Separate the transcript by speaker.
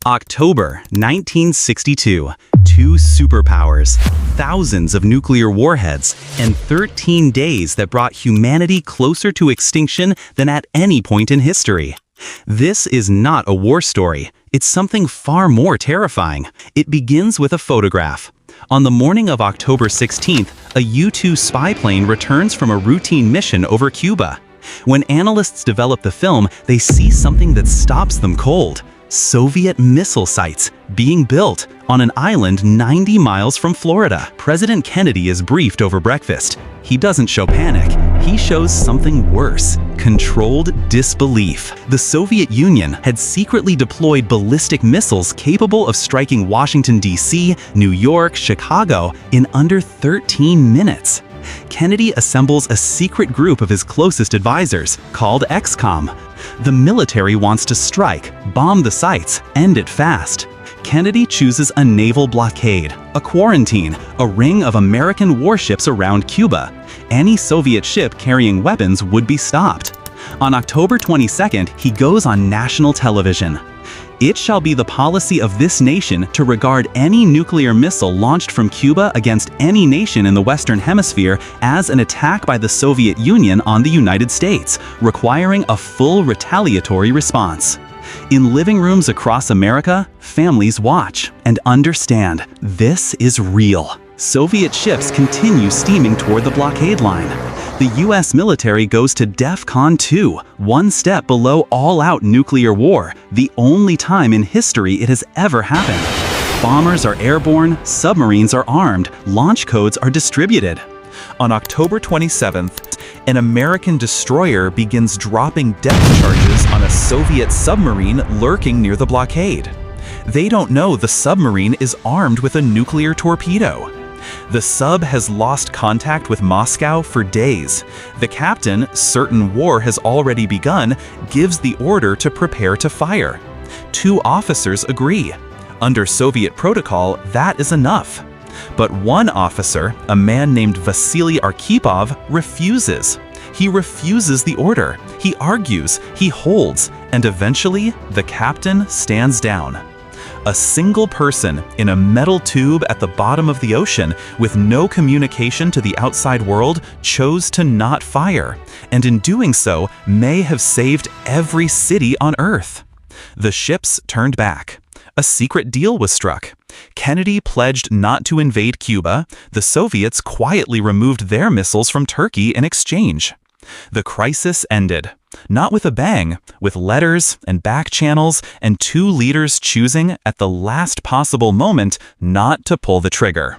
Speaker 1: October 1962. Two superpowers, thousands of nuclear warheads, and 13 days that brought humanity closer to extinction than at any point in history. This is not a war story. It's something far more terrifying. It begins with a photograph. On the morning of October 16th, a U-2 spy plane returns from a routine mission over Cuba. When analysts develop the film, they see something that stops them cold. Soviet missile sites being built on an island 90 miles from Florida. President Kennedy is briefed over breakfast. He doesn't show panic. He shows something worse: controlled disbelief. The Soviet Union had secretly deployed ballistic missiles capable of striking Washington, D.C., New York, Chicago in under 13 minutes. Kennedy assembles a secret group of his closest advisors, called XCOM. The military wants to strike, bomb the sites, end it fast. Kennedy chooses a naval blockade, a quarantine, a ring of American warships around Cuba. Any Soviet ship carrying weapons would be stopped. On October 22nd, he goes on national television. It shall be the policy of this nation to regard any nuclear missile launched from Cuba against any nation in the Western Hemisphere as an attack by the Soviet Union on the United States, requiring a full retaliatory response. In living rooms across America, families watch and understand this is real. Soviet ships continue steaming toward the blockade line. The U.S. military goes to DEFCON 2, one step below all-out nuclear war, the only time in history it has ever happened. Bombers are airborne, submarines are armed, launch codes are distributed.
Speaker 2: On October 27th, an American destroyer begins dropping depth charges on a Soviet submarine lurking near the blockade. They don't know the submarine is armed with a nuclear torpedo. The sub has lost contact with Moscow for days. The captain, certain war has already begun, gives the order to prepare to fire. Two officers agree. Under Soviet protocol, that is enough. But one officer, a man named Vasily Arkhipov, refuses. He refuses the order. He argues, he holds, and eventually the captain stands down. A single person in a metal tube at the bottom of the ocean with no communication to the outside world chose to not fire, and in doing so may have saved every city on Earth. The ships turned back. A secret deal was struck. Kennedy pledged not to invade Cuba. The Soviets quietly removed their missiles from Turkey in exchange. The crisis ended. Not with a bang, with letters and back channels and two leaders choosing at the last possible moment not to pull the trigger.